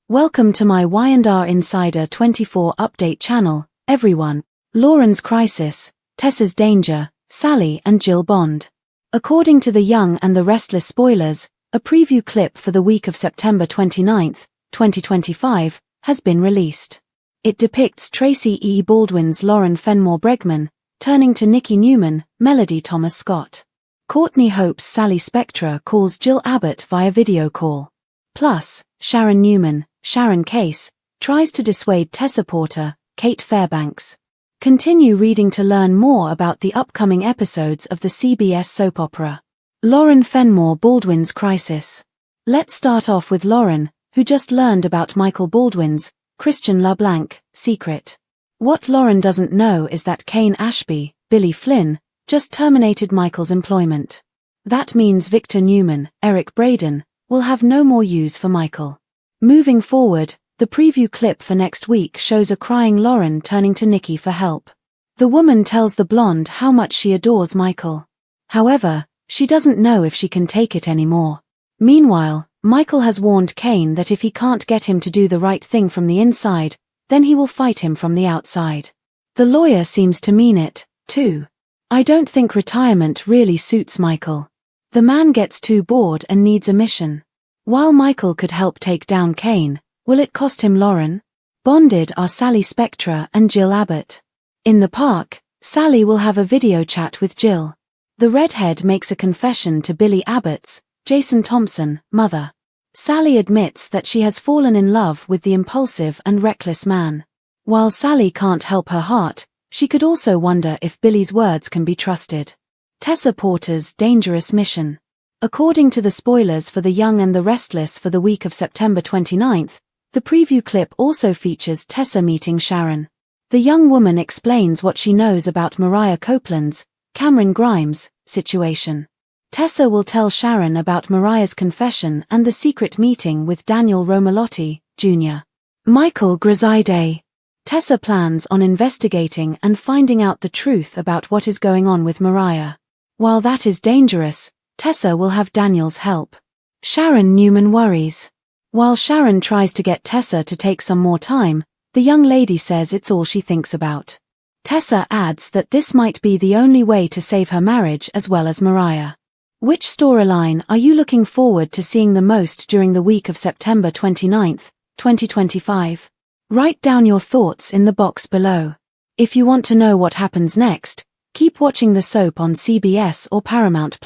Welcome to my Y&R Insider 24 update channel, everyone. Lauren's crisis, Tessa's danger, Sally and Jill bond. According to the Young and the Restless spoilers, a preview clip for the week of September 29, 2025, has been released. It depicts Tracy E. Baldwin's Lauren Fenmore Bregman, turning to Nikki Newman, Melody Thomas Scott. Courtney Hope's Sally Spectra calls Jill Abbott via video call. Plus, Sharon Newman, Sharon Case, tries to dissuade Tessa Porter, Kate Fairbanks. Continue reading to learn more about the upcoming episodes of the CBS soap opera. Lauren Fenmore Baldwin's crisis. Let's start off with Lauren, who just learned about Michael Baldwin's, Christian LeBlanc, secret. What Lauren doesn't know is that Kane Ashby, Billy Flynn, just terminated Michael's employment. That means Victor Newman, Eric Braeden, will have no more use for Michael. Moving forward, the preview clip for next week shows a crying Lauren turning to Nikki for help. The woman tells the blonde how much she adores Michael. However, she doesn't know if she can take it anymore. Meanwhile, Michael has warned Kane that if he can't get him to do the right thing from the inside, then he will fight him from the outside. The lawyer seems to mean it, too. I don't think retirement really suits Michael. The man gets too bored and needs a mission. While Michael could help take down Kane, will it cost him Lauren? Bonded are Sally Spectra and Jill Abbott. In the park, Sally will have a video chat with Jill. The redhead makes a confession to Billy Abbott's, Jason Thompson, mother. Sally admits that she has fallen in love with the impulsive and reckless man. While Sally can't help her heart, she could also wonder if Billy's words can be trusted. Tessa Porter's dangerous mission. According to the spoilers for The Young and the Restless for the week of September 29, the preview clip also features Tessa meeting Sharon. The young woman explains what she knows about Mariah Copeland's, Cameron Grimes, situation. Tessa will tell Sharon about Mariah's confession and the secret meeting with Daniel Romalotti, Jr. Michael Griside. Tessa plans on investigating and finding out the truth about what is going on with Mariah. While that is dangerous, Tessa will have Daniel's help. Sharon Newman worries. While Sharon tries to get Tessa to take some more time, the young lady says it's all she thinks about. Tessa adds that this might be the only way to save her marriage as well as Mariah. Which storyline are you looking forward to seeing the most during the week of September 29, 2025? Write down your thoughts in the box below. If you want to know what happens next, keep watching the soap on CBS or Paramount+.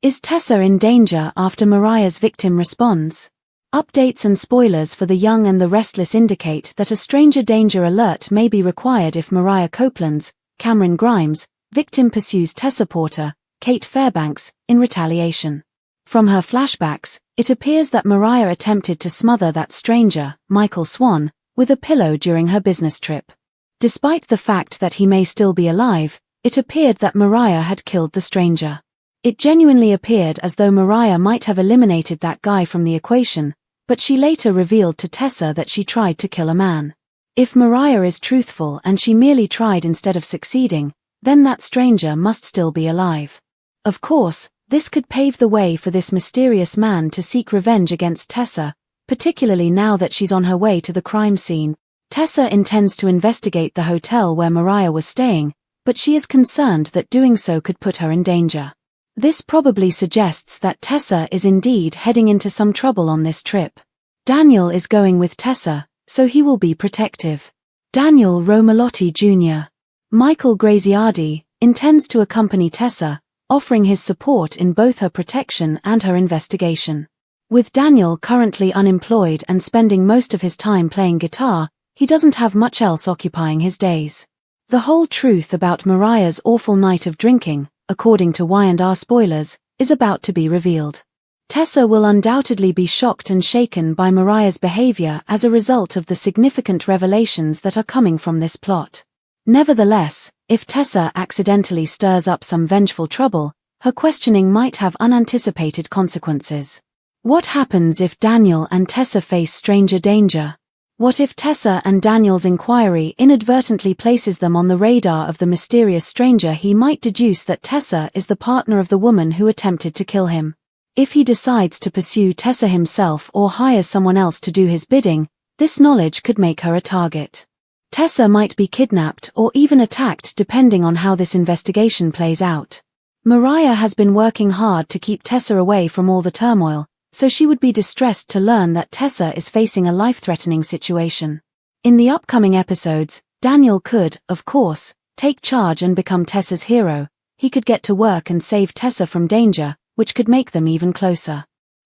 Is Tessa in danger after Mariah's victim responds? Updates and spoilers for The Young and the Restless indicate that a stranger danger alert may be required if Mariah Copeland's, Cameron Grimes, victim pursues Tessa Porter, Kate Fairbanks, in retaliation. From her flashbacks, it appears that Mariah attempted to smother that stranger, Michael Swan, with a pillow during her business trip. Despite the fact that he may still be alive, it appeared that Mariah had killed the stranger. It genuinely appeared as though Mariah might have eliminated that guy from the equation, but she later revealed to Tessa that she tried to kill a man. If Mariah is truthful and she merely tried instead of succeeding, then that stranger must still be alive. Of course, this could pave the way for this mysterious man to seek revenge against Tessa, particularly now that she's on her way to the crime scene. Tessa intends to investigate the hotel where Mariah was staying, but she is concerned that doing so could put her in danger. This probably suggests that Tessa is indeed heading into some trouble on this trip. Daniel is going with Tessa, so he will be protective. Daniel Romalotti Jr. Michael Graziardi intends to accompany Tessa, offering his support in both her protection and her investigation. With Daniel currently unemployed and spending most of his time playing guitar, he doesn't have much else occupying his days. The whole truth about Mariah's awful night of drinking, according to Y&R spoilers, is about to be revealed. Tessa will undoubtedly be shocked and shaken by Mariah's behavior as a result of the significant revelations that are coming from this plot. Nevertheless, if Tessa accidentally stirs up some vengeful trouble, her questioning might have unanticipated consequences. What happens if Daniel and Tessa face stranger danger? What if Tessa and Daniel's inquiry inadvertently places them on the radar of the mysterious stranger? He might deduce that Tessa is the partner of the woman who attempted to kill him. If he decides to pursue Tessa himself or hires someone else to do his bidding, this knowledge could make her a target. Tessa might be kidnapped or even attacked depending on how this investigation plays out. Mariah has been working hard to keep Tessa away from all the turmoil, so she would be distressed to learn that Tessa is facing a life-threatening situation. In the upcoming episodes, Daniel could, of course, take charge and become Tessa's hero. He could get to work and save Tessa from danger, which could make them even closer.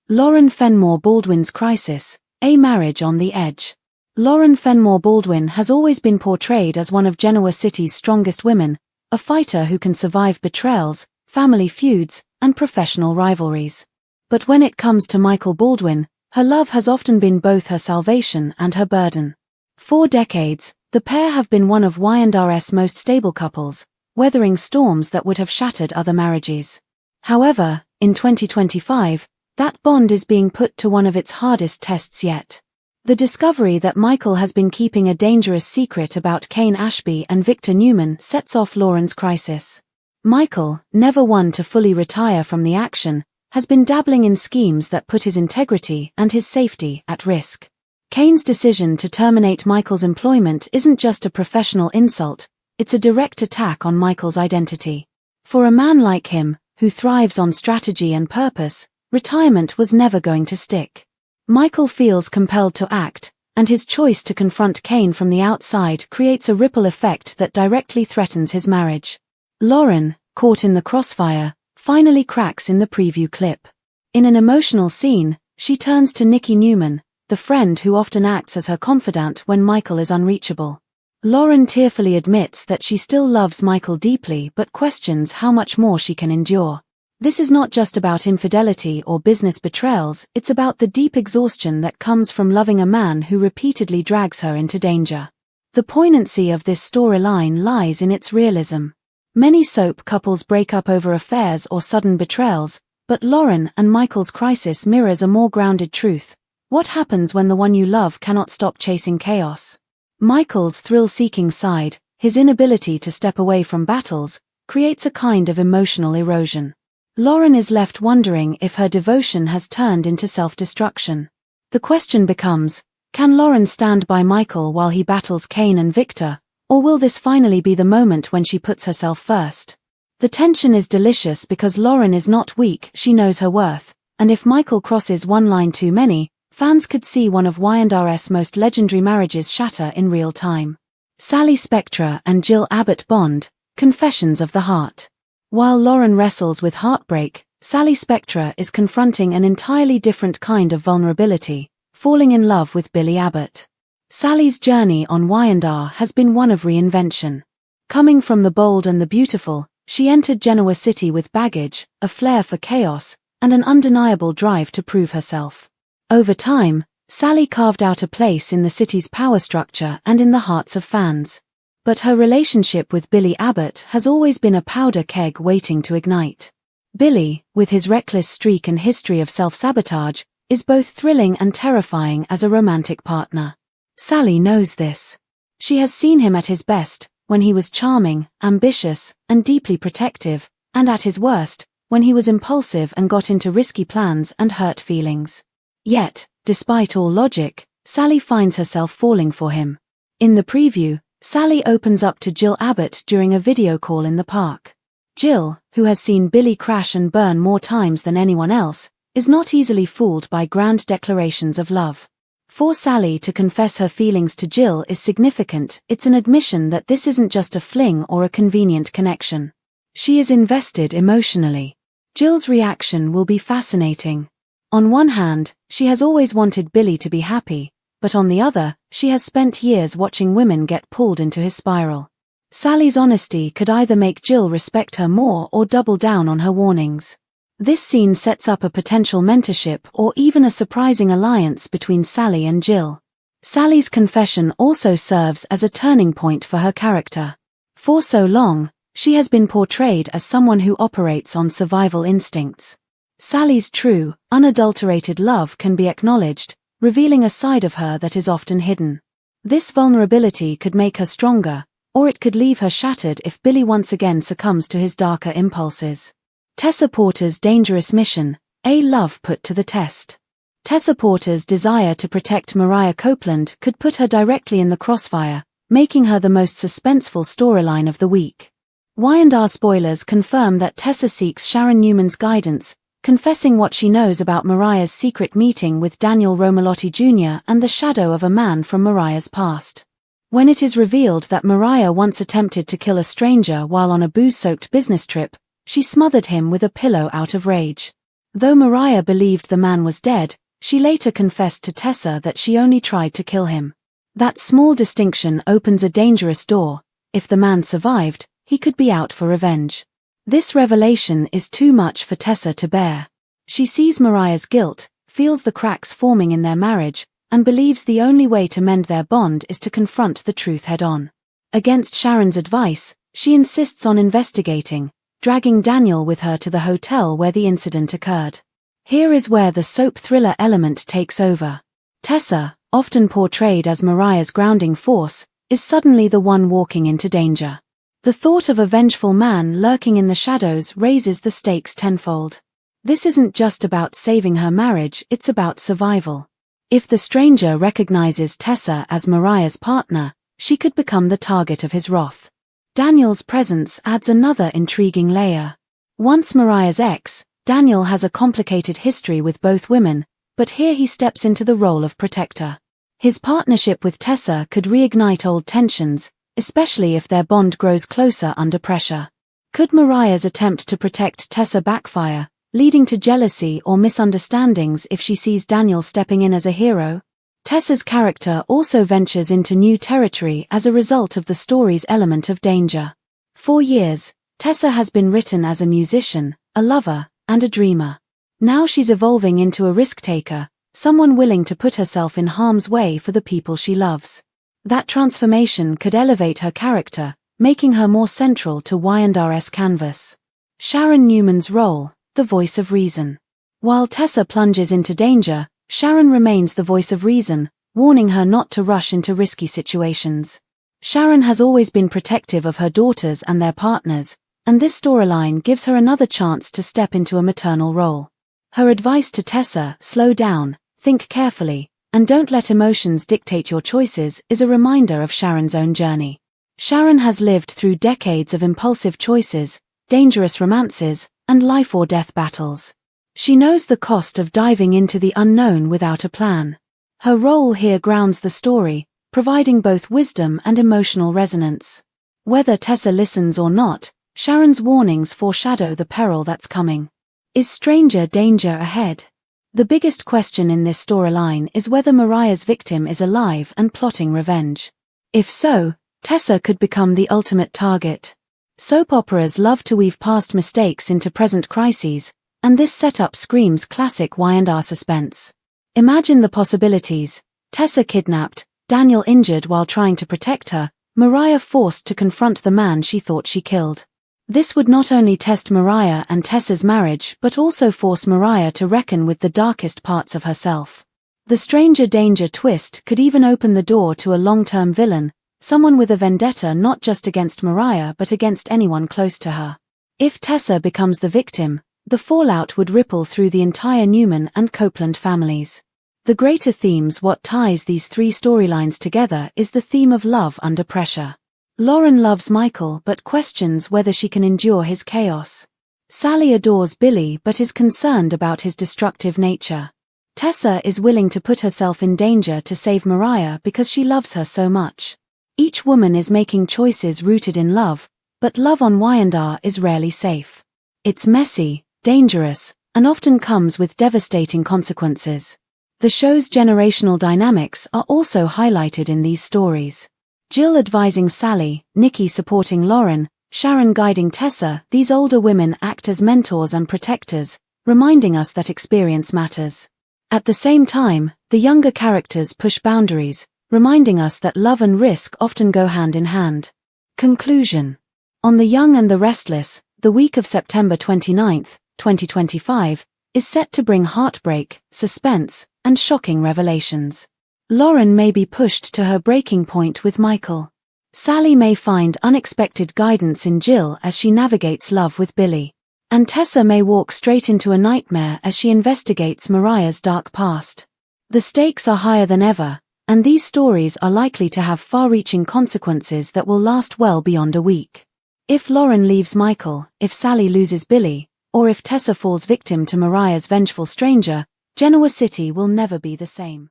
Lauren Fenmore Baldwin's crisis, a marriage on the edge. Lauren Fenmore Baldwin has always been portrayed as one of Genoa City's strongest women, a fighter who can survive betrayals, family feuds, and professional rivalries. But when it comes to Michael Baldwin, her love has often been both her salvation and her burden. For decades, the pair have been one of Y&R's most stable couples, weathering storms that would have shattered other marriages. However, in 2025, that bond is being put to one of its hardest tests yet. The discovery that Michael has been keeping a dangerous secret about Kane Ashby and Victor Newman sets off Lauren's crisis. Michael, never one to fully retire from the action, has been dabbling in schemes that put his integrity and his safety at risk. Kane's decision to terminate Michael's employment isn't just a professional insult, it's a direct attack on Michael's identity. For a man like him, who thrives on strategy and purpose, retirement was never going to stick. Michael feels compelled to act, and his choice to confront Kane from the outside creates a ripple effect that directly threatens his marriage. Lauren, caught in the crossfire, finally cracks in the preview clip. In an emotional scene, she turns to Nikki Newman, the friend who often acts as her confidant when Michael is unreachable. Lauren tearfully admits that she still loves Michael deeply but questions how much more she can endure. This is not just about infidelity or business betrayals, it's about the deep exhaustion that comes from loving a man who repeatedly drags her into danger. The poignancy of this storyline lies in its realism. Many soap couples break up over affairs or sudden betrayals, but Lauren and Michael's crisis mirrors a more grounded truth. What happens when the one you love cannot stop chasing chaos? Michael's thrill-seeking side, his inability to step away from battles, creates a kind of emotional erosion. Lauren is left wondering if her devotion has turned into self-destruction. The question becomes, can Lauren stand by Michael while he battles Kane and Victor, or will this finally be the moment when she puts herself first? The tension is delicious because Lauren is not weak, she knows her worth, and if Michael crosses one line too many, fans could see one of Y&R's most legendary marriages shatter in real time. Sally Spectra and Jill Abbott Bond, Confessions of the Heart. While Lauren wrestles with heartbreak, Sally Spectra is confronting an entirely different kind of vulnerability, falling in love with Billy Abbott. Sally's journey on Y&R has been one of reinvention. Coming from the bold and the beautiful, she entered Genoa City with baggage, a flair for chaos, and an undeniable drive to prove herself. Over time, Sally carved out a place in the city's power structure and in the hearts of fans. But her relationship with Billy Abbott has always been a powder keg waiting to ignite. Billy, with his reckless streak and history of self-sabotage, is both thrilling and terrifying as a romantic partner. Sally knows this. She has seen him at his best, when he was charming, ambitious, and deeply protective, and at his worst, when he was impulsive and got into risky plans and hurt feelings. Yet, despite all logic, Sally finds herself falling for him. In the preview, Sally opens up to Jill Abbott during a video call in the park. Jill, who has seen Billy crash and burn more times than anyone else, is not easily fooled by grand declarations of love. For Sally to confess her feelings to Jill is significant. It's an admission that this isn't just a fling or a convenient connection. She is invested emotionally. Jill's reaction will be fascinating. On one hand, she has always wanted Billy to be happy, but on the other, she has spent years watching women get pulled into his spiral. Sally's honesty could either make Jill respect her more or double down on her warnings. This scene sets up a potential mentorship or even a surprising alliance between Sally and Jill. Sally's confession also serves as a turning point for her character. For so long, she has been portrayed as someone who operates on survival instincts. Sally's true, unadulterated love can be acknowledged, revealing a side of her that is often hidden. This vulnerability could make her stronger, or it could leave her shattered if Billy once again succumbs to his darker impulses. Tessa Porter's dangerous mission, A love put to the test. Tessa Porter's desire to protect Mariah Copeland could put her directly in the crossfire, making her the most suspenseful storyline of the week. Y&R spoilers confirm that Tessa seeks Sharon Newman's guidance, confessing what she knows about Mariah's secret meeting with Daniel Romalotti Jr. and the shadow of a man from Mariah's past. When it is revealed that Mariah once attempted to kill a stranger while on a booze-soaked business trip, she smothered him with a pillow out of rage. Though Mariah believed the man was dead, she later confessed to Tessa that she only tried to kill him. That small distinction opens a dangerous door. If the man survived, he could be out for revenge. This revelation is too much for Tessa to bear. She sees Mariah's guilt, feels the cracks forming in their marriage, and believes the only way to mend their bond is to confront the truth head-on. Against Sharon's advice, she insists on investigating, dragging Daniel with her to the hotel where the incident occurred. Here is where the soap thriller element takes over. Tessa, often portrayed as Mariah's grounding force, is suddenly the one walking into danger. The thought of a vengeful man lurking in the shadows raises the stakes tenfold. This isn't just about saving her marriage, it's about survival. If the stranger recognizes Tessa as Mariah's partner, she could become the target of his wrath. Daniel's presence adds another intriguing layer. Once Mariah's ex, Daniel has a complicated history with both women, but here he steps into the role of protector. His partnership with Tessa could reignite old tensions, especially if their bond grows closer under pressure. Could Mariah's attempt to protect Tessa backfire, leading to jealousy or misunderstandings if she sees Daniel stepping in as a hero? Tessa's character also ventures into new territory as a result of the story's element of danger. For years, Tessa has been written as a musician, a lover, and a dreamer. Now she's evolving into a risk-taker, someone willing to put herself in harm's way for the people she loves. That transformation could elevate her character, making her more central to Y&R's canvas. Sharon Newman's role, the voice of reason. While Tessa plunges into danger, Sharon remains the voice of reason, warning her not to rush into risky situations. Sharon has always been protective of her daughters and their partners, and this storyline gives her another chance to step into a maternal role. Her advice to Tessa, slow down, think carefully, and don't let emotions dictate your choices, is a reminder of Sharon's own journey. Sharon has lived through decades of impulsive choices, dangerous romances, and life-or-death battles. She knows the cost of diving into the unknown without a plan. Her role here grounds the story, providing both wisdom and emotional resonance. Whether Tessa listens or not, Sharon's warnings foreshadow the peril that's coming. Is stranger danger ahead? The biggest question in this storyline is whether Mariah's victim is alive and plotting revenge. If so, Tessa could become the ultimate target. Soap operas love to weave past mistakes into present crises, and this setup screams classic Y&R suspense. Imagine the possibilities: Tessa kidnapped, Daniel injured while trying to protect her, Mariah forced to confront the man she thought she killed. This would not only test Mariah and Tessa's marriage but also force Mariah to reckon with the darkest parts of herself. The stranger danger twist could even open the door to a long-term villain, someone with a vendetta not just against Mariah but against anyone close to her. If Tessa becomes the victim, the fallout would ripple through the entire Newman and Copeland families. The greater themes what ties these three storylines together is the theme of love under pressure. Lauren loves Michael but questions whether she can endure his chaos. Sally adores Billy but is concerned about his destructive nature. Tessa is willing to put herself in danger to save Mariah because she loves her so much. Each woman is making choices rooted in love, but love on Y&R is rarely safe. It's messy, dangerous, and often comes with devastating consequences. The show's generational dynamics are also highlighted in these stories. Jill advising Sally, Nikki supporting Lauren, Sharon guiding Tessa. These older women act as mentors and protectors, reminding us that experience matters. At the same time, the younger characters push boundaries, reminding us that love and risk often go hand in hand. Conclusion. On The Young and the Restless, the week of September 29, 2025, is set to bring heartbreak, suspense, and shocking revelations. Lauren may be pushed to her breaking point with Michael. Sally may find unexpected guidance in Jill as she navigates love with Billy. And Tessa may walk straight into a nightmare as she investigates Mariah's dark past. The stakes are higher than ever, and these stories are likely to have far-reaching consequences that will last well beyond a week. If Lauren leaves Michael, if Sally loses Billy, or if Tessa falls victim to Mariah's vengeful stranger, Genoa City will never be the same.